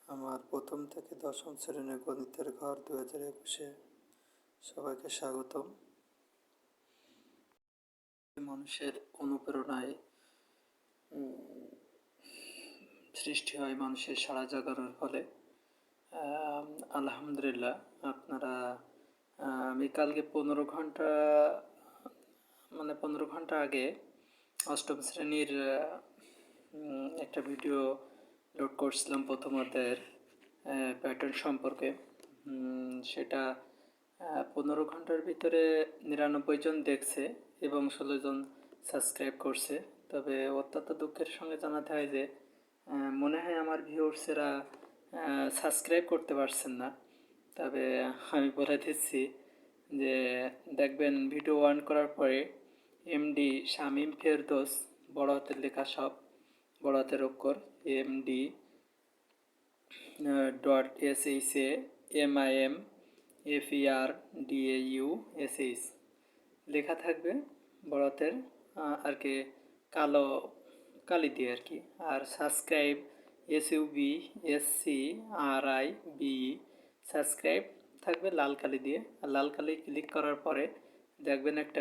আমার প্রথম থেকে দশম শ্রেণীর গণিতের ঘর 2021-এ সবাইকে স্বাগতম। মানুষের অনুপ্রেরণায় সৃষ্টি হয় মানুষের সাড়া জাগানোর ফলে। আলহামদুলিল্লাহ, আপনারা আমি কালকে 15 ঘন্টা আগে অষ্টম শ্রেণীর একটা ভিডিও লোড করছিলাম প্রথম অধ্যায়ের প্যাটার্ন সম্পর্কে। সেটা 15 ঘন্টার ভিতরে 99 জন দেখছে এবং 16 জন সাবস্ক্রাইব করছে। তবে অত্যন্ত দুঃখের সঙ্গে জানাতে হয় যে মনে হয় আমার ভিউয়ার্সেরা সাবস্ক্রাইব করতে পারছেন না। তবে আমি বলে দিচ্ছি যে দেখবেন ভিডিও অন করার পরে এমডি শামীম ফেরদৌস, বড় হাতের লেখা সব বড় হাতের অক্ষর, এমডি .SACMIMFERDAUSH লেখা থাকবে বড় হাতের আর কি কালো কালি দিয়ে আর কি। আর সাবস্ক্রাইব SUBSCRIB সাবস্ক্রাইব থাকবে লাল কালি দিয়ে। আর লাল কালি ক্লিক করার পরে দেখবেন একটা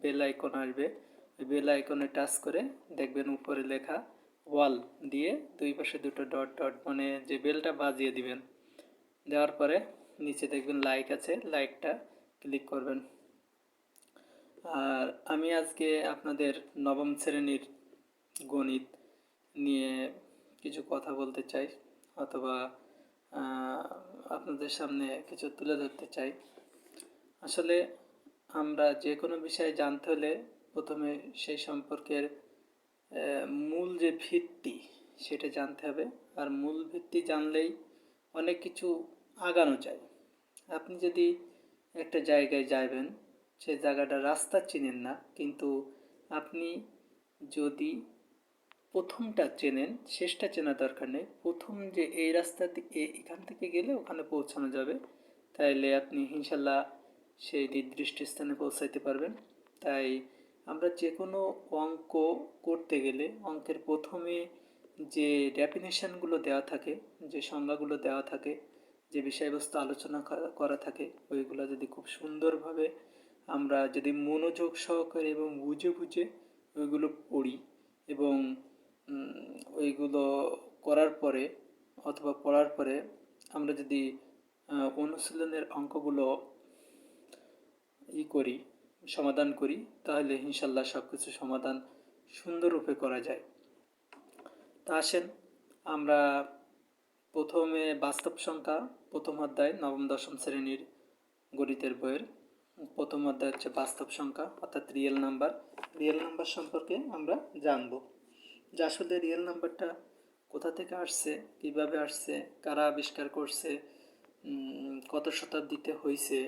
বেল আইকন আসবে। ওই বেল আইকনে টাচ করে দেখবেন উপরে লেখা ওয়াল দিয়ে দুই পাশে দুটো ডট ডট মানে যে বেলটা বাজিয়ে দিবেন। দেওয়ার পরে নিচে দেখবেন লাইক আছে, লাইকটা ক্লিক করবেন। আর আমি আজকে আপনাদের নবম শ্রেণীর গণিত নিয়ে কিছু কথা বলতে চাই, অথবা আপনাদের সামনে কিছু তুলে ধরতে চাই। আসলে আমরা যে কোনো বিষয়ে জানতে হলে প্রথমে সেই সম্পর্কের মূল যে ভিত্তি সেটা জানতে হবে। আর মূল ভিত্তি জানলেই অনেক কিছু আগানো যায়। আপনি যদি একটা জায়গায় যাবেন, সেই জায়গাটা রাস্তা চেনেন না, কিন্তু আপনি যদি প্রথমটা চেনেন, শেষটা চেনা দরকার নেই, প্রথম যে এই রাস্তা এখান থেকে গেলে ওখানে পৌঁছানো যাবে, তাইলে আপনি ইনশাল্লাহ সেই নির্দিষ্ট স্থানে পৌঁছাইতে পারবেন। তাই আমরা যে কোনো অঙ্ক করতে গেলে অঙ্কের প্রথমে যে ডেফিনেশনগুলো দেওয়া থাকে, যে সংজ্ঞাগুলো দেওয়া থাকে, যে বিষয়বস্তু আলোচনা করা থাকে, ওইগুলো যদি খুব সুন্দরভাবে আমরা যদি মনোযোগ সহকারে এবং বুঝে ওইগুলো পড়ি এবং ওইগুলো করার পরে অথবা পড়ার পরে আমরা যদি অনুশীলনের অঙ্কগুলো করি, সমাধান করি, তাহলে ইনশাল্লাহ সব কিছু সমাধান সুন্দররূপে করা যায়। তা আসেন আমরা প্রথমে বাস্তব সংখ্যা প্রথম অধ্যায় নবম দশম শ্রেণীর গণিতের বইয়ের প্রথম অধ্যায় হচ্ছে বাস্তব সংখ্যা, অর্থাৎ রিয়েল নাম্বার সম্পর্কে আমরা জানব। যে আসলে রিয়েল নাম্বারটা কোথা থেকে আসছে, কিভাবে আসছে, কারা আবিষ্কার করছে, কত শতাব্দীতে হয়েছে,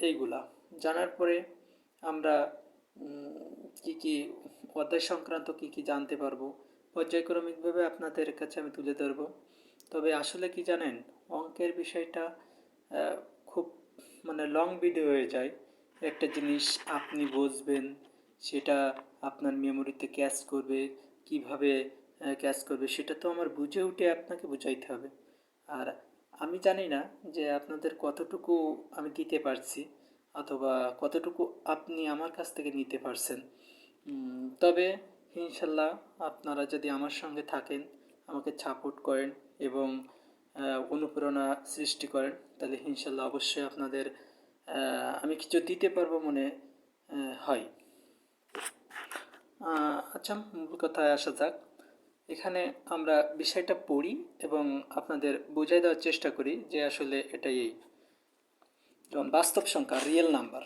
এইগুলা জানার পরে আমরা কি অধ্যায় সংক্রান্ত কি জানতে পারবো, পর্যায়ক্রমিকভাবে আপনাদের কাছে আমি তুলে ধরবো। তবে আসলে কি জানেন, অঙ্কের বিষয়টা খুব লং ভিডিও হয়ে যায়। একটা জিনিস আপনি বুঝবেন, সেটা আপনার মেমোরিতে ক্যাচ করবে, কিভাবে ক্যাচ করবে সেটা তো আমার বুঝে উঠে আপনাকে বুঝাইতে হবে। আর আমি জানি না যে আপনাদের কতটুকু আমি দিতে পারছি অথবা কতটুকু আপনি আমার কাছ থেকে নিতে পারছেন। তবে ইনশাল্লাহ আপনারা যদি আমার সঙ্গে থাকেন, আমাকে সাপোর্ট করেন এবং অনুপ্রেরণা সৃষ্টি করেন, তাহলে ইনশাল্লাহ অবশ্যই আপনাদের আমি কিছু দিতে পারবো মনে হয়। আচ্ছা, মূল কথায় আসা যাক। এখানে আমরা বিষয়টা পড়ি এবং আপনাদের বোঝাই দেওয়ার চেষ্টা করি যে আসলে এটাই যেমন বাস্তব সংখ্যা, রিয়েল নাম্বার।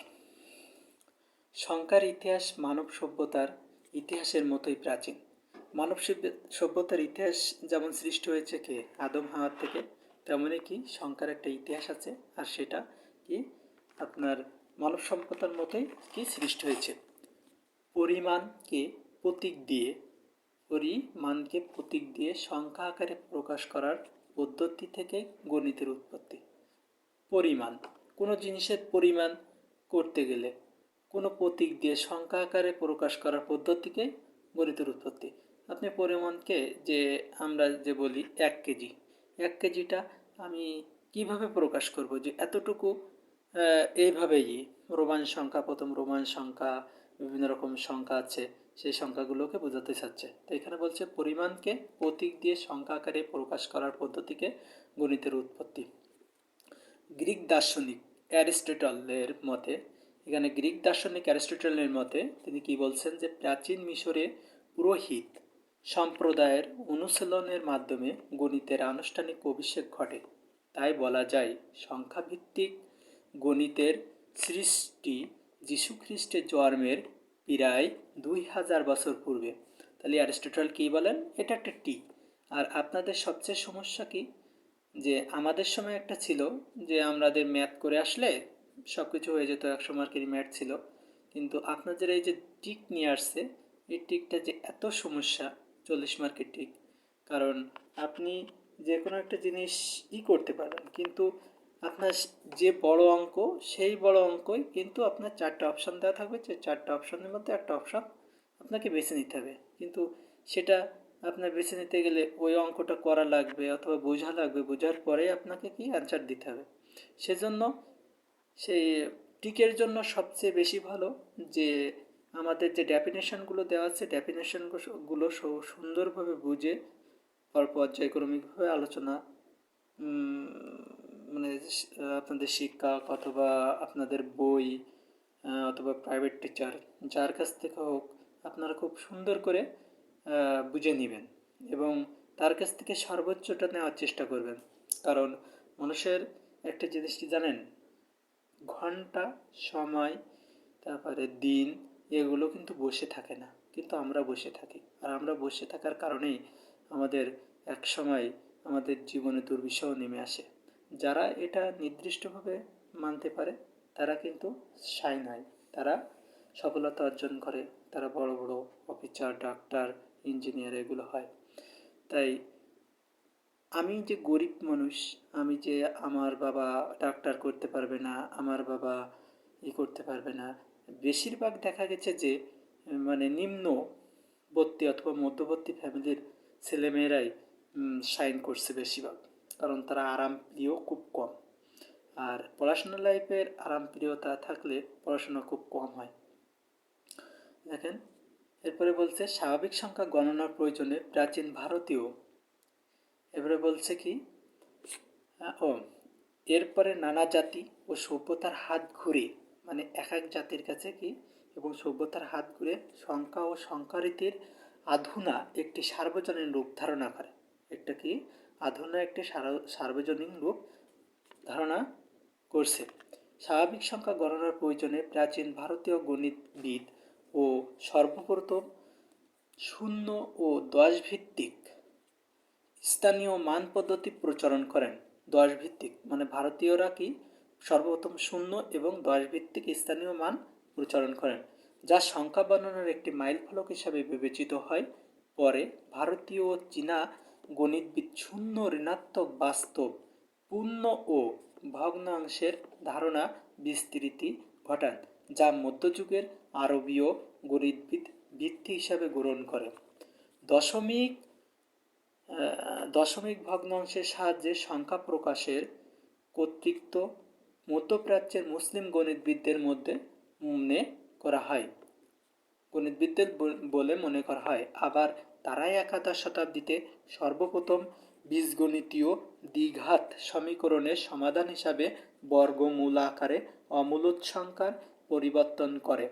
সংখ্যার ইতিহাস মানব সভ্যতার ইতিহাসের মতোই প্রাচীন। মানব সভ্যতার ইতিহাস যেমন সৃষ্টি হয়েছে কি আদম হাওয়ার থেকে, তেমনই কি সংখ্যার একটা ইতিহাস আছে, আর সেটা কি আপনার মানব সভ্যতার মতোই কি সৃষ্টি হয়েছে। পরিমাণকে প্রতীক দিয়ে সংখ্যা আকারে প্রকাশ করার পদ্ধতি থেকে গণিতের উৎপত্তি। পরিমাণ, কোনো জিনিসের পরিমাণ করতে গেলে কোনো প্রতীক দিয়ে সংখ্যা আকারে প্রকাশ করার পদ্ধতিকে গণিতের উৎপত্তি। আপনি পরিমাণকে যে আমরা যে বলি 1 কেজি, 1 কেজিটা আমি কিভাবে প্রকাশ করব যে এতটুকু এইভাবেই রোমান সংখ্যা, প্রথম রোমান সংখ্যা, বিভিন্ন রকম সংখ্যা আছে, সেই সংখ্যাগুলোকে বোঝাতে চাচ্ছে। তো এখানে বলছে পরিমাণকে প্রতীক দিয়ে সংখ্যা আকারে প্রকাশ করার পদ্ধতিকে গণিতের উৎপত্তি। গ্রিক দার্শনিক অ্যারিস্টটলের মতে, এখানে গ্রিক দার্শনিক অ্যারিস্টটলের মতে তিনি কি বলছেন যে প্রাচীন মিশরে পুরোহিত সম্প্রদায়ের অনুশীলনের মাধ্যমে গণিতের আনুষ্ঠানিক অভিষেক ঘটে। তাই বলা যায় সংখ্যাভিত্তিক গণিতের সৃষ্টি যীশুখ্রিস্টের জন্মের প্রায় 2000 বছর পূর্বে। তাহলে অ্যারিস্টটল কী বলেন? এটা একটা টিক। আর আপনাদের সবচেয়ে সমস্যা কি, যে আমাদের সময় একটা ছিল যে আমাদের ম্যাথ করে আসলে সব কিছু হয়ে যেত, 100 মার্কেরই ম্যাথ ছিল। কিন্তু আপনাদের এই যে টিক নিয়ে আসছে, এই টিকটা যে এত সমস্যা, 40 মার্কের টিক, কারণ আপনি যে কোনো একটা জিনিস করতে পারেন, কিন্তু আপনার যে বড় অঙ্ক, সেই বড় অঙ্কই কিন্তু আপনার 4টা অপশান দেওয়া থাকবে, যে 4টা অপশানের মধ্যে একটা অপশান আপনাকে বেছে নিতে হবে। কিন্তু সেটা আপনার বেছে নিতে গেলে ওই অঙ্কটা করা লাগবে অথবা বোঝা লাগবে, বোঝার পরে আপনাকে কি অ্যান্সার দিতে হবে। সেজন্য সেই টিকের জন্য সবচেয়ে বেশি ভালো যে আমাদের যে ডেফিনেশনগুলো দেওয়া আছে, ডেফিনেশনগুলো সুন্দরভাবে বুঝে পর্যায়ক্রমিকভাবে আলোচনা, মানে আপনাদের শিক্ষক অথবা আপনাদের বই অথবা প্রাইভেট টিচার, যার কাছ থেকে হোক, আপনারা খুব সুন্দর করে বুঝে নেবেন এবং তার কাছ থেকে সর্বোচ্চটা নেওয়ার চেষ্টা করবেন। কারণ মানুষের একটা জিনিস কি জানেন, ঘন্টা, সময়, তারপরে দিন, এগুলো কিন্তু বসে থাকে না, কিন্তু আমরা বসে থাকি। আর আমরা বসে থাকার কারণেই আমাদের এক সময় আমাদের জীবনে দুর্বিষহ নেমে আসে। যারা এটা নির্দিষ্টভাবে মানতে পারে তারা কিন্তু সাই নয়, তারা সফলতা অর্জন করে, তারা বড় বড় অফিসার, ডাক্তার, ইঞ্জিনিয়ার এগুলো হয়। তাই আমি যে গরিব মানুষ, আমি যে আমার বাবা ডাক্তার করতে পারবে না, আমার বাবা করতে পারবে না, বেশিরভাগ দেখা গেছে যে মানে নিম্নবর্তী অথবা মধ্যবর্তী ফ্যামিলির ছেলেমেয়েরাই শাইন করছে বেশিরভাগ, কারণ তারা আরাম প্রিয় খুব কম। আর পড়াশোনা লাইফের আরাম প্রিয়তা থাকলে পড়াশোনা খুব কম হয়। দেখেন এরপরে বলছে স্বাভাবিক সংখ্যা গণনার প্রয়োজনে প্রাচীন ভারতীয়, এবারে বলছে কি এরপরে নানা জাতি ও সভ্যতার হাত ঘুরে, মানে এক এক জাতির কাছে কি এবং সভ্যতার হাত ঘুরে সংখ্যা ও সংখ্যারীতির আধুনা একটি সার্বজনীন রূপ ধারণা করে। একটা কি আধুনা একটি সার্বজনীন রূপ ধারণা করছে। স্বাভাবিক সংখ্যা গণনার প্রয়োজনে প্রাচীন ভারতীয় গণিতবিদ ও সর্বপ্রথম 0 ও 10 ভিত্তিক স্থানীয় মান পদ্ধতি প্রচলন করেন। 10 ভিত্তিক মানে ভারতীয়রা কি সর্বপ্রথম 0 এবং 10 ভিত্তিক স্থানীয় মান প্রচলন করেন, যা সংখ্যা বর্ণনার একটি মাইলফলক হিসাবে বিবেচিত হয়। পরে ভারতীয় ও চীনা গণিতবিদ শূন্য, ঋণাত্মক, বাস্তব, পূর্ণ ও ভগ্নাংশের ধারণা বিস্তৃতি ঘটান, যা মধ্যযুগের আরবীয় গণিতবিদ ভিত্তি হিসাবে গ্রহণ করে। দশমিক ভগ্নাংশের সাহায্যে সংখ্যা প্রকাশের কর্তৃত্ব মধ্যপ্রাচ্যের মুসলিম গণিতবিদদের মনে করা হয়, গণিতবিদদের বলে মনে করা হয়। আবার তারাই একাদশ শতাব্দীতে সর্বপ্রথম বীজগণিতীয় দ্বিঘাত সমীকরণের সমাধান হিসাবে বর্গমূল আকারে অমূলদ সংখ্যার পরিবর্তন করে।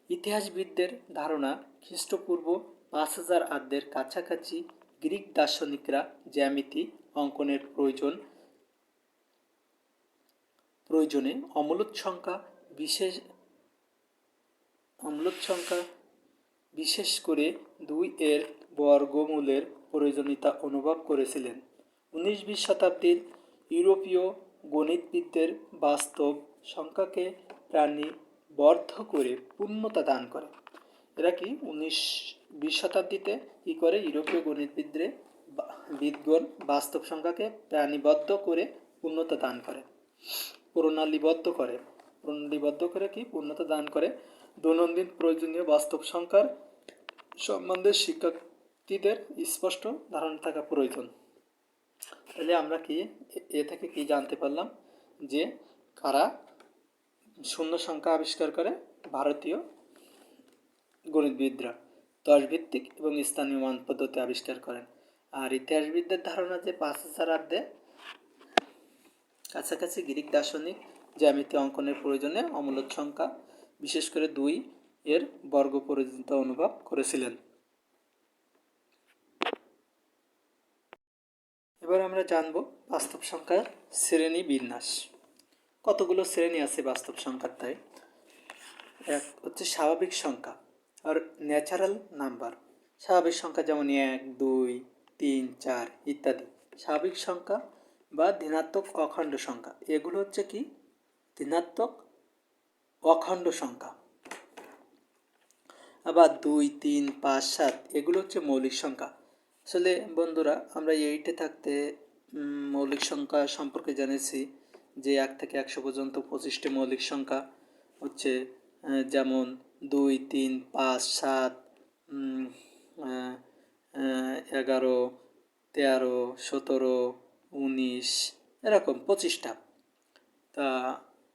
ইতিহাসবিদদের ধারণা খ্রিস্টপূর্ব 5000 আদ্যের কাছাকাছি গ্রিক দার্শনিকরা জ্যামিতি অঙ্কনের প্রয়োজনে অমূলদ সংখ্যা বিশেষ করে 2 এর বর্গমূলের প্রয়োজনীয়তা অনুভব করেছিলেন। 19-20 শতাব্দীর ইউরোপীয় গণিতবিদদের বাস্তব সংখ্যাকে প্রাণীবদ্ধ করে পূর্ণতা দান করে। এরা কি 19-20 শতাব্দীতে কী করে, ইউরোপীয় বিদগণ বাস্তব সংখ্যাকে প্রাণীবদ্ধ করে পূর্ণতা দান করে, প্রণালীবদ্ধ করে কি পূর্ণতা দান করে। দৈনন্দিন প্রয়োজনীয় বাস্তব সংখ্যার সম্বন্ধে শিক্ষার্থীদের স্পষ্ট ধারণা থাকা প্রয়োজন। তাহলে আমরা কি এ থেকে কি জানতে পারলাম যে কারা শূন্য সংখ্যা আবিষ্কার করে? ভারতীয় গণিতবিদরা দশভিত্তিক এবং স্থানীয় মান পদ্ধতি আবিষ্কার করেন। আর ইতিহাসবিদদের ধারণা যে 5000 কাছাকাছি গ্রিক দার্শনিক জ্যামিতি অঙ্কনের প্রয়োজনে অমূলদ সংখ্যা বিশেষ করে 2 এর বর্গ পরিচিত অনুভব করেছিলেন। এবার আমরা জানব বাস্তব সংখ্যার শ্রেণী বিন্যাস। কতগুলো শ্রেণী আছে বাস্তব সংখ্যার? তাই এক হচ্ছে স্বাভাবিক সংখ্যা আর ন্যাচারাল নাম্বার। স্বাভাবিক সংখ্যা যেমন 1, 2, 3, 4 ইত্যাদি। স্বাভাবিক সংখ্যা বা ধনাত্মক অখণ্ড সংখ্যা, এগুলো হচ্ছে কি ধনাত্মক অখণ্ড সংখ্যা। আবার 2, 3, 5, 7 এগুলো হচ্ছে মৌলিক সংখ্যা। আসলে বন্ধুরা, আমরা 8-এ থাকতে মৌলিক সংখ্যা সম্পর্কে জেনেছি যে 1 থেকে 100 পর্যন্ত 25টি মৌলিক সংখ্যা হচ্ছে, যেমন 2, 3, 5, 7, 11, 13, 17, 19 এরকম 25টা। তা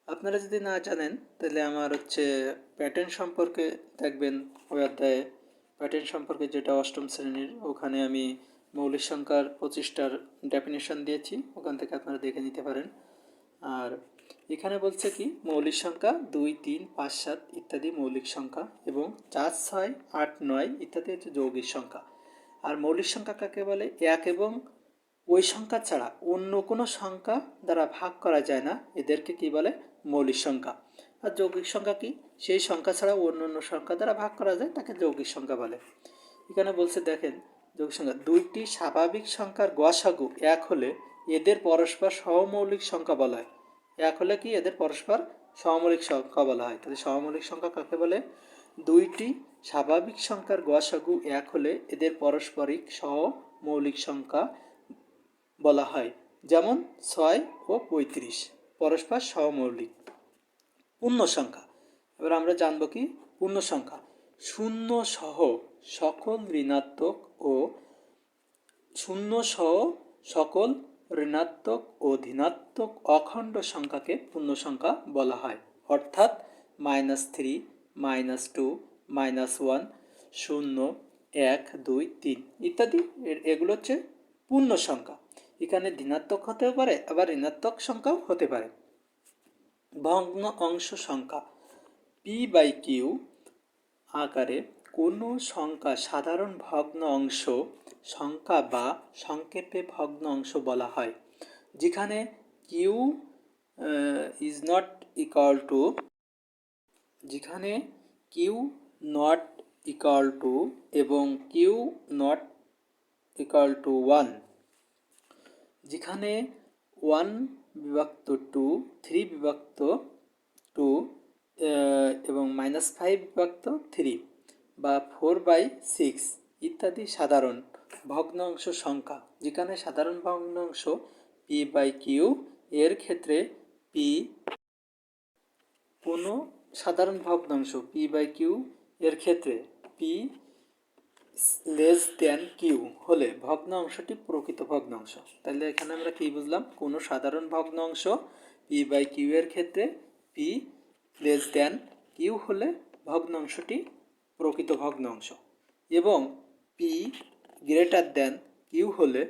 আপনারা যদি না জানেন তাহলে আমার হচ্ছে প্যাটার্ন সম্পর্কে দেখবেন ওই অধ্যায়ে, প্যাটার্ন সম্পর্কে যেটা 8ম শ্রেণীর, ওখানে আমি মৌলিক সংখ্যার 25টার ডেফিনেশন দিয়েছি, ওখান থেকে আপনারা দেখে নিতে পারেন। আর এখানে বলছে কি মৌলিক সংখ্যা 2, 3, 5, 7 ইত্যাদি মৌলিক সংখ্যা এবং 4, 6, 8, 9 ইত্যাদি হচ্ছে যৌগিক সংখ্যা। আর মৌলিক সংখ্যা কাকে বলে? 1 এবং ওই সংখ্যা ছাড়া অন্য কোনো সংখ্যা দ্বারা ভাগ করা যায় না, এদেরকে কি বলে? মৌলিক সংখ্যা। আর যৌগিক সংখ্যা কি? সেই সংখ্যা ছাড়া অন্য অন্য সংখ্যা দ্বারা ভাগ করা যায়, তাকে যৌগিক সংখ্যা বলে। এখানে বলছে দেখেন, যৌগিক সংখ্যা 2টি স্বাভাবিক সংখ্যার গসাগু 1 হলে এদের পরস্পর সহমৌলিক সংখ্যা বলা হয়। 1 হলে কি এদের পরস্পর সহমৌলিক সংখ্যা বলা হয়। তাহলে সহমৌলিক সংখ্যা কাকে বলে? 2টি স্বাভাবিক সংখ্যার গসাগু 1 হলে এদের পারস্পরিক সহমৌলিক সংখ্যা বলা হয়। যেমন 6 ও 35 পরস্পর সহমৌলিক। পূর্ণ সংখ্যা। এবার আমরা জানব কি পূর্ণ সংখ্যা? শূন্য সহ সকল ঋণাত্মক ও ধনাত্মক অখণ্ড সংখ্যাকে পূর্ণ সংখ্যা বলা হয়। অর্থাৎ -3, -2, -1, 0, 1, 2, 3 ইত্যাদি এগুলো হচ্ছে পূর্ণ সংখ্যা। এখানে ধনাত্মক হতেও পারে, আবার ঋণাত্মক সংখ্যাও হতে পারে। ভগ্ন অংশ সংখ্যা p/q আকারে কোনো সংখ্যা সাধারণ ভগ্ন অংশ সংখ্যা বা সংক্ষেপে ভগ্ন অংশ বলা হয়, যেখানে q is not equal to এবং q not equal to 1, যেখানে 1/2, 3/2 এবং -5/3 বা 4/6 ইত্যাদি সাধারণ ভগ্নাংশ সংখ্যা। যেখানে সাধারণ ভগ্নাংশ p/q এর ক্ষেত্রে p কোনো সাধারণ ভগ্নাংশ p/q এর ক্ষেত্রে p q হলে ভগ্নাংশটি প্রকৃত ভগ্নাংশ। তাহলে এখানে আমরা কি বুঝলাম? কোনো সাধারণ ভগ্নাংশ p/q এর ক্ষেত্রে p q হলে ভগ্নাংশটি প্রকৃত ভগ্নাংশ, এবং p q হলে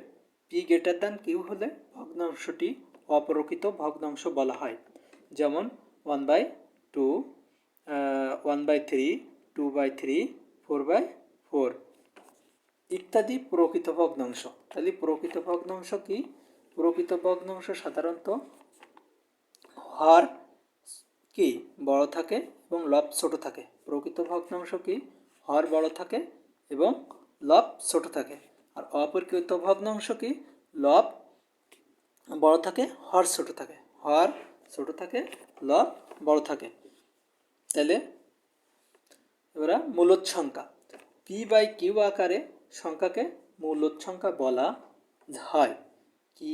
ভগ্নাংশটি অপ্রকৃত ভগ্নাংশ বলা হয়। যেমন 1/2, 1/3, 2/3, 4/4 ইত্যাদি প্রকৃত ভগ্নাংশ। তাহলে প্রকৃত ভগ্নাংশ কি? প্রকৃত ভগ্নাংশ সাধারণত হর কি বড় থাকে এবং লব ছোট থাকে। প্রকৃত ভগ্নাংশ কি? হর বড় থাকে এবং লব ছোট থাকে। আর অপ্রকৃত ভগ্নাংশ কি? লব বড় থাকে, হর ছোট থাকে। হর ছোট থাকে, লব বড় থাকে। তাহলে এবার মূলদ সংখ্যা p/q আকারে সংখ্যাকে মূলদ সংখ্যা বলা হয়। কি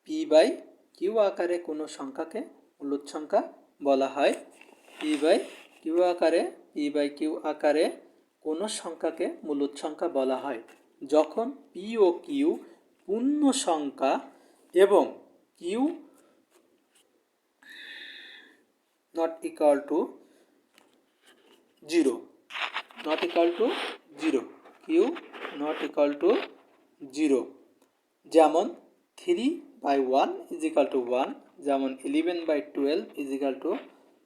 p/q আকারে কোনো সংখ্যাকে মূলদ সংখ্যা বলা হয়। p/q আকারে কোনো সংখ্যাকে মূলদ সংখ্যা বলা হয় যখন p ও q পূর্ণ সংখ্যা এবং Q not equal to 0, not equal to 0, Q not equal to 0, যেমন 3/1 ইজ ইকুয়াল টু 1, যেমন 11/12 is equal to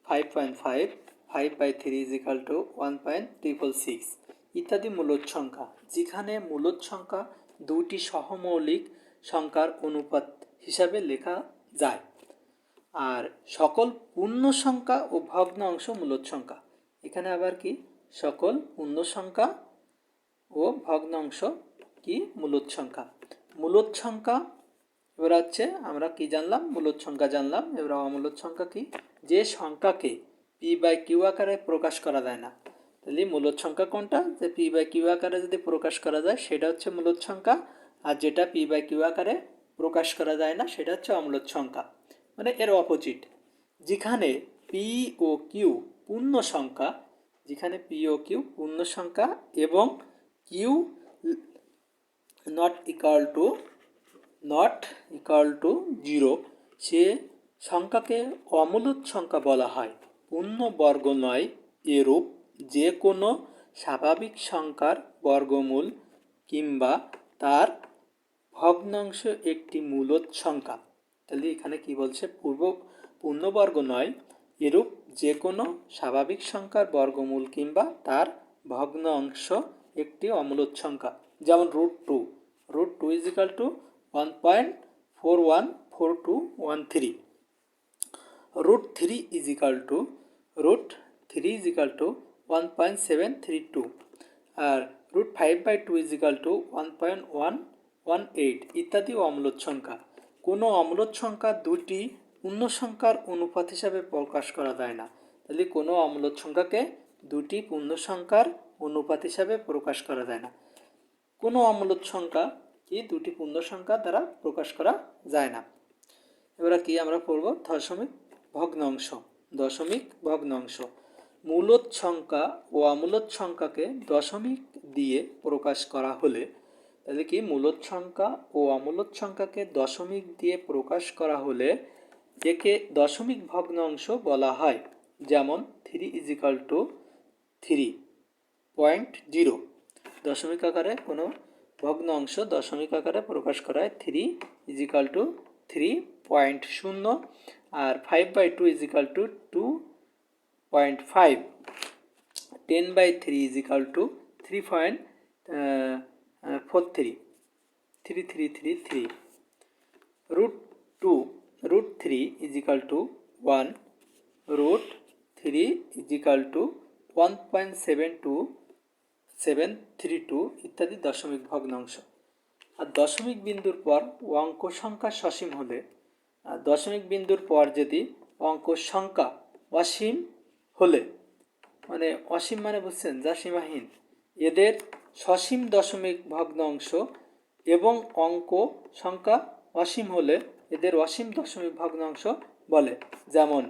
5.5, 5/3 is equal to 1.666 ইত্যাদি মূলদ সংখ্যা, যেখানে মূলদ সংখ্যা দুটি সহমৌলিক সংখ্যার অনুপাত হিসাবে লেখা যায়। আর সকল পূর্ণ সংখ্যা ও ভগ্নাংশ মূলদ সংখ্যা। এখানে আবার কি সকল পূর্ণ সংখ্যা ও ভগ্নাংশ কি মূলদ সংখ্যা। মূলদ সংখ্যা এবার হচ্ছে আমরা কি জানলাম, মূলদ সংখ্যা জানলাম। এবার অমূলদ সংখ্যা কি, যে সংখ্যাকে p/q আকারে প্রকাশ করা যায় না। তাহলে মূলদ সংখ্যা কোনটা, যে p/q আকারে যদি প্রকাশ করা যায় সেটা হচ্ছে মূলদ সংখ্যা, আর যেটা p/q আকারে প্রকাশ করা যায় না সেটা হচ্ছে অমূলদ সংখ্যা। মানে এর অপোজিট। যেখানে p ও q পূর্ণ সংখ্যা, যেখানে p ও q পূর্ণ সংখ্যা এবং q নট ইকুয়াল টু 0, সে সংখ্যাকে অমূলদ সংখ্যা বলা হয়। পূর্ণবর্গ নয় এরূপ যে কোনো স্বাভাবিক সংখ্যার বর্গমূল কিংবা তার ভগ্নাংশ একটি মূলদ সংখ্যা। তাহলে এখানে কি বলছে, পূর্ণবর্গ নয় এরূপ যে কোনো স্বাভাবিক সংখ্যার বর্গমূল কিংবা তার ভগ্নাংশ একটি অমূলদ সংখ্যা। যেমন √2 is equal to 1.414213, √3 is equal to 1.732, আর √5/2 ইজ ইকুয়াল টু 1.118 ইত্যাদি অমূলদ সংখ্যা। কোনো অমূলদ সংখ্যা দুটি পূর্ণ সংখ্যার অনুপাত হিসাবে প্রকাশ করা যায় না। তাহলে কোনো অমূলদ সংখ্যাকে দুটি পূর্ণ সংখ্যার অনুপাত হিসাবে প্রকাশ করা যায় না। কোনো অমূলদ সংখ্যা কি দুটি পূর্ণ সংখ্যা দ্বারা প্রকাশ করা যায় না। এবার কি আমরা পড়ব দশমিক ভগ্নাংশ। মূলদ সংখ্যা ও অমূলদ সংখ্যাকে দশমিক দিয়ে প্রকাশ করা হলে, তাহলে কি মূলদ সংখ্যা ও অমূলদ সংখ্যাকে দশমিক দিয়ে প্রকাশ করা হলে একে দশমিক ভগ্নাংশ বলা হয়। যেমন 3 ইজ ইকুয়াল টু 3.0, দশমিক আকারে কোনো ভগ্নাংশ দশমিক আকারে প্রকাশ করা হয়। 3 ইজ ইকুয়াল টু 3.0, আর 5/2 is equal to 2.5, 10/3 is equal to 3.43, √3 is equal to 1, √3 is equal to 1.72732 ইত্যাদি দশমিক ভগ্নাংশ। আর দশমিক বিন্দুর পর অঙ্ক সংখ্যা সসীম হলে, দশমিক বিন্দুর পর যদি অঙ্ক সংখ্যা অসীম হলে, মানে অসীম মানে বুঝছেন, যা সীমাহীন, এদের সসীম দশমিক ভগ্নাংশ, এবং অঙ্ক সংখ্যা অসীম হলে এদের অসীম দশমিক ভগ্নাংশ বলে। যেমন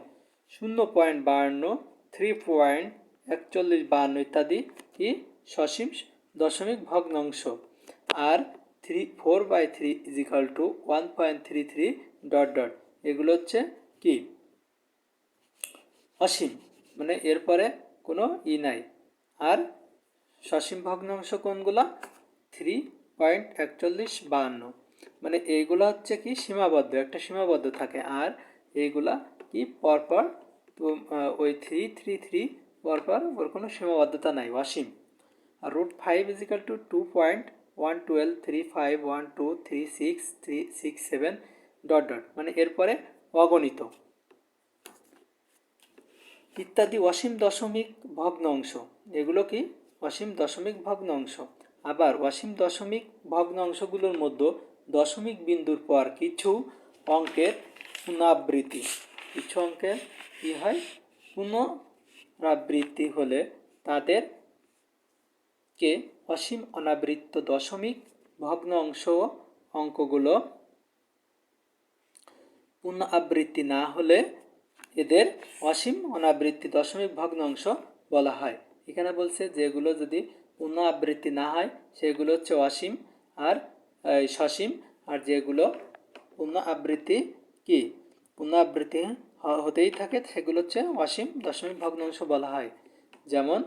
0.52, 3.4152 ইত্যাদি কি সসীম দশমিক ভগ্নাংশ। আর 4/3 ইজ ইকুয়াল টু 1.33 ... এগুলো হচ্ছে কি অসীম, মানে এরপরে কোনো নাই। আর সসীম ভগ্নাংশ কোনগুলা, 3.4152, মানে এইগুলো হচ্ছে কি সীমাবদ্ধ, একটা সীমাবদ্ধ থাকে। আর এইগুলা কি পরপর, তো ওই 333 পরপর ওর কোনো সীমাবদ্ধতা নাই, অসীম। আর √5 ইজ ইকুয়াল টু 2.1123512363667 ... মানে এরপরে অগণিত ইত্যাদি অসীম দশমিক ভগ্নাংশ। এগুলো কি অসীম দশমিক ভগ্নাংশ। আবার অসীম দশমিক ভগ্নাংশগুলোর মধ্যে দশমিক বিন্দুর পর কিছু অঙ্কের পুনরাবৃত্তি, কিছু অঙ্কের কি হয়, পুনরাবৃত্তি হলে তাদেরকে অসীম অনাবৃত্ত দশমিক ভগ্নাংশ। অঙ্কগুলো পুনরাবৃত্তি না হলে এদের অসীম অনাবৃত্তি দশমিক ভগ্নাংশ বলা হয়। এখানে বলছে যেগুলো যদি পুনরাবৃত্তি না হয় সেগুলো হচ্ছে অসীম আর সসীম, আর যেগুলো পুনরাবৃত্তি কি পুনরাবৃত্তি হতেই থাকে সেগুলো হচ্ছে অসীম দশমিক ভগ্নাংশ বলা হয়। যেমন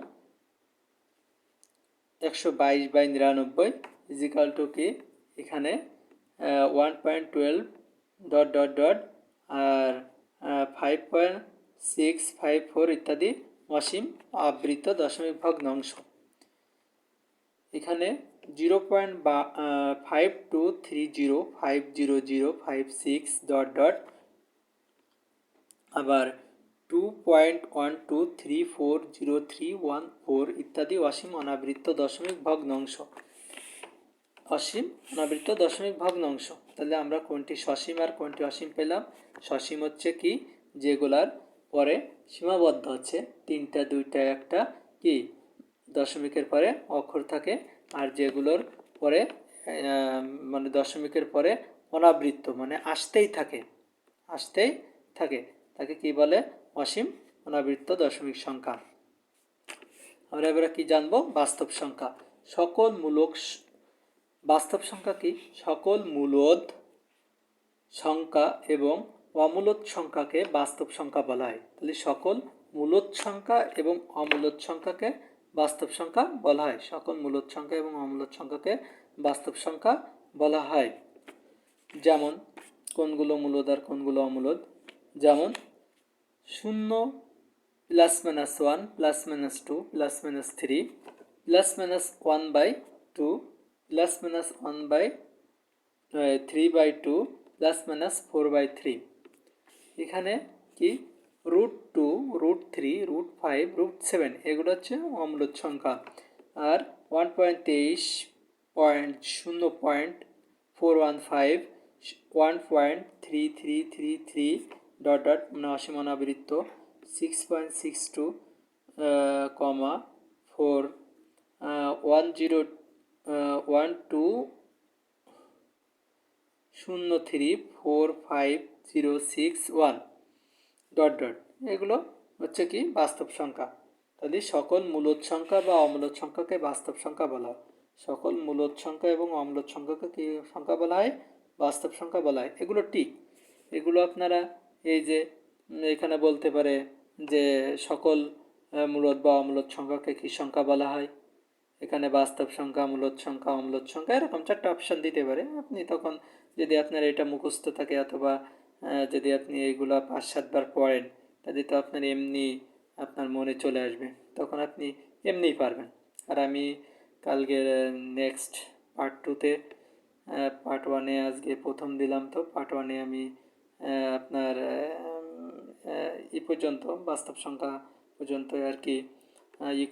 122/99 ইজিক্যাল টু কি এখানে 1.12 ডট ডট ডট আর 5.654 ইত্যাদি অসীম আবৃত দশমিক ভগ্নাংশ। এখানে 0.5230500056 ডট ডট আবার 2.12340314 ইত্যাদি অসীম অনাবৃত্ত দশমিক ভগ্নাংশ। অসীম অনাবৃত্ত দশমিক ভগ্নাংশ। তাহলে আমরা কোনটি সসীম আর কোনটি অসীম পেলাম? সসীম হচ্ছে কি যেগুলার পরে সীমাবদ্ধ হচ্ছে 3টা 2টা 1টা কি দশমিকের পরে অক্ষর থাকে, আর যেগুলোর পরে মানে দশমিকের পরে অনাবৃত্ত মানে আসতেই থাকে তাকে কি বলে? অসীম অনাবৃত্ত দশমিক সংখ্যা। আমরা এবারে কি জানবো? বাস্তব সংখ্যা। সকল মূলক বাস্তব সংখ্যা কি? সকল মূলদ সংখ্যা এবং অমূলদ সংখ্যাকে বাস্তব সংখ্যা বলা হয়। তাহলে সকল মূলদ সংখ্যা এবং অমূলদ সংখ্যাকে বাস্তব সংখ্যা বলা হয়। সকল মূলদ সংখ্যা এবং অমূলদ সংখ্যাকে বাস্তব সংখ্যা বলা হয়। যেমন কোনগুলো মূলদ আর কোনগুলো অমূলদ? যেমন 0 +-1 +-2 +-3 +-1/2 +-1/3/2 +-4/3। এখানে কি √2 √3 √5 √7 এগুলো হচ্ছে অমূলদ সংখ্যা। আর 1.23.0.415 1.3333 ডট ডট মানে অসীম অনাবৃত্ত 6.62 4 10.034506 ডট ডট এগুলো হচ্ছে কি বাস্তব সংখ্যা। তাহলে সকল মূলদ সংখ্যা বা অমূলদ সংখ্যাকে বাস্তব সংখ্যা বলা হয়। সকল মূলদ সংখ্যা এবং অমূলদ সংখ্যাকে কি সংখ্যা বলা হয়? বাস্তব সংখ্যা বলা হয়। এগুলো ঠিক, এগুলো আপনারা এই যে এখানে বলতে পারে যে সকল মূলদ বা অমূলদ সংখ্যাকে কি সংখ্যা বলা হয়? এখানে বাস্তব সংখ্যা, মূলদ সংখ্যা, অমূলদ সংখ্যা এরকম 4টা অপশান দিতে পারে। আপনি তখন যদি আপনার এটা মুখস্থ থাকে অথবা যদি আপনি এইগুলো 5-7 বার পড়েন তাহলে তো আপনার এমনি আপনার মনে চলে আসবে, তখন আপনি এমনিই পারবেন। আর আমি কালকে নেক্সট পার্ট 2তে পার্ট 1-এ আজকে প্রথম দিলাম, তো পার্ট 1-এ আমি আপনার পর্যন্ত বাস্তব সংখ্যা পর্যন্ত আর কি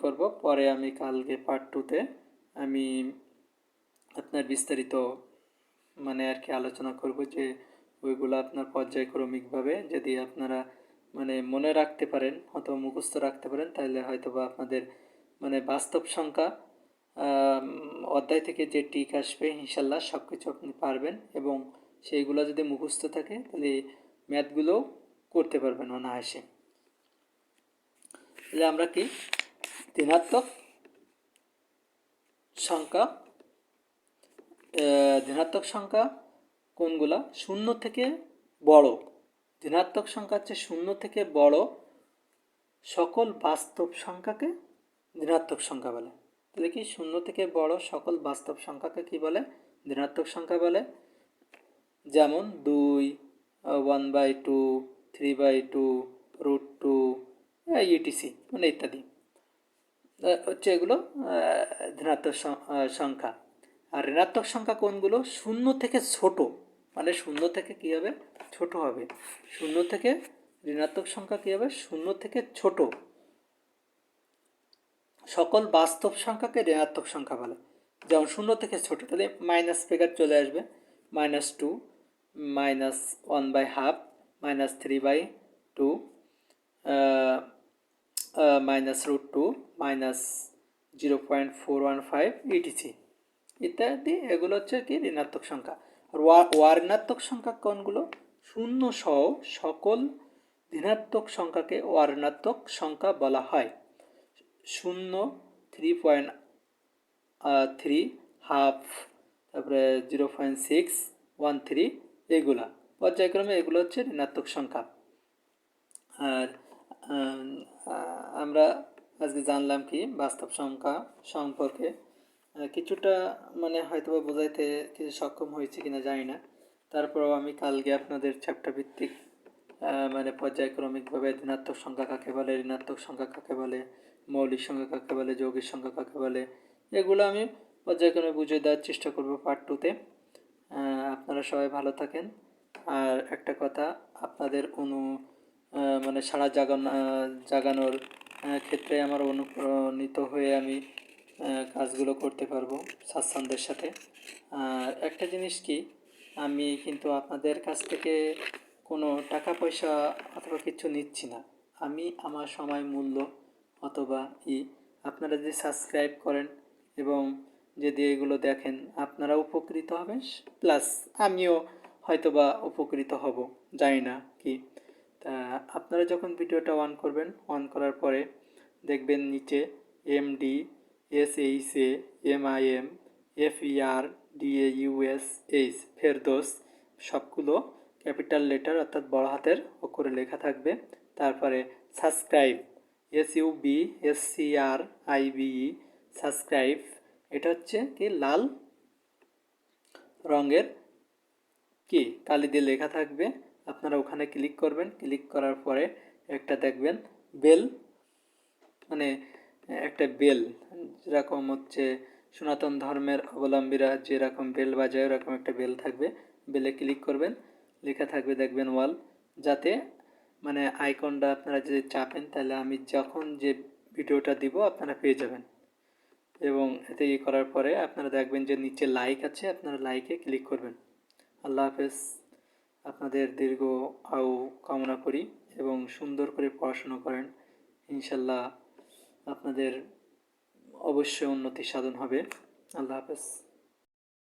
করব। পরে আমি কালকে পার্ট 2তে আমি আপনার বিস্তারিত মানে আর কি আলোচনা করব যে ওইগুলো আপনার পর্যায়ক্রমিকভাবে যদি আপনারা মানে মনে রাখতে পারেন অথবা মুখস্থ রাখতে পারেন তাহলে হয়তো বা আপনাদের মানে বাস্তব সংখ্যা অধ্যায় থেকে যে টিক আসবে ইনশাল্লাহ সব কিছু আপনি পারবেন, এবং সেইগুলো যদি মুখস্থ থাকে তাহলে ম্যাথগুলোও করতে পারবেন অনায়াসে। তাহলে আমরা কি ধনাত্মক সংখ্যা কোনগুলা? 0 থেকে বড়। ধনাত্মক সংখ্যা হচ্ছে 0 থেকে বড় সকল বাস্তব সংখ্যাকে ধনাত্মক সংখ্যা বলে। তাহলে কি 0 থেকে বড় সকল বাস্তব সংখ্যাকে কি বলে? ধনাত্মক সংখ্যা বলে। যেমন 2, 1/2, 3/2, √2 etc মানে ইত্যাদি হচ্ছে এগুলো ধনাত্মক সংখ্যা। আর ঋণাত্মক সংখ্যা কোনগুলো? 0 থেকে ছোট, মানে 0 থেকে কী হবে? ছোট হবে। 0 থেকে ঋণাত্মক সংখ্যা কী হবে? 0 থেকে ছোট সকল বাস্তব সংখ্যাকে ঋণাত্মক সংখ্যা বলে। যেমন 0 থেকে ছোট, তাহলে মাইনাস ফিগার চলে আসবে। -2 -1/2 -3/2 -√2 -0.415 etc ইত্যাদি এগুলো হচ্ছে কি ঋণাত্মক সংখ্যা। আর অঋণাত্মক সংখ্যা কোনগুলো? 0 সহ সকল ধনাত্মক সংখ্যাকে অঋণাত্মক সংখ্যা বলা হয়। 0, 3.3, হাফ, তারপরে 0.6, 13 এগুলা পর্যায়ক্রমে এগুলো হচ্ছে ঋণাত্মক সংখ্যা। আর আমরা আজকে জানলাম কি বাস্তব সংখ্যা সম্পর্কে কিছুটা মানে হয়তোবা বোঝাইতে কিছু সক্ষম হয়েছে কিনা জানি না। তারপরেও আমি কালকে আপনাদের চ্যাপ্টার ভিত্তিক মানে পর্যায়ক্রমিকভাবে ধনাত্মক সংখ্যা কাকে বলে, ঋণাত্মক সংখ্যা কাকে বলে, মৌলিক সংখ্যা কাকে বলে, যৌগিক সংখ্যা কাকে বলে, এগুলো আমি পর্যায়ক্রমে বুঝিয়ে দেওয়ার চেষ্টা করব পার্ট 2-তে। আপনারা সবাই ভালো থাকেন। আর একটা কথা, আপনাদের মানে সাড়া জাগানোর ক্ষেত্রে আমার অনুপ্রাণিত হয়ে আমি কাজগুলো করতে পারবো স্বাচ্ছন্দ্যের সাথে। আর একটা জিনিস কি, আমি কিন্তু আপনাদের কাছ থেকে কোনো টাকা পয়সা অথবা কিছু নিচ্ছি না। আমি আমার সময় মূল্য অথবা আপনারা যদি সাবস্ক্রাইব করেন এবং যদি এগুলো দেখেন আপনারা উপকৃত হবেন, প্লাস আমিও হয়তোবা উপকৃত হব, জানি না কি। তা আপনারা যখন ভিডিওটা অন করবেন, অন করার পরে দেখবেন নিচে MD SHA MIM FERDAUS Ferdous সবগুলো ক্যাপিটাল লেটার অর্থাৎ বড় হাতের অক্ষরে লেখা থাকবে। তারপরে সাবস্ক্রাইব SUBSCRIBE সাবস্ক্রাইব, এটা হচ্ছে কি লাল রঙের কি কালি দিয়ে লেখা থাকবে। আপনারা ওখানে ক্লিক করবেন, ক্লিক করার পরে একটা দেখবেন বেল, মানে একটা বেল যেরকম হচ্ছে সনাতন ধর্মের অবলম্বীরা যেরকম বেল বাজায় ওরকম একটা বেল থাকবে। বেলে ক্লিক করবেন, লেখা থাকবে দেখবেন ওয়াল, যাতে মানে আইকনটা আপনারা যদি চাপেন তাহলে আমি যখন যে ভিডিওটা দিব আপনারা পেয়ে যাবেন। এবং এতে করার পরে আপনারা দেখবেন যে নিচে লাইক আছে, আপনারা লাইকে ক্লিক করবেন। আল্লাহ হাফেজ। আপনাদের দীর্ঘ আয়ু কামনা করি এবং সুন্দর করে পড়াশুনো করেন। ইনশাল্লাহ আপনাদের অবশ্যই উন্নতি সাধন হবে। আল্লাহ হাফেজ।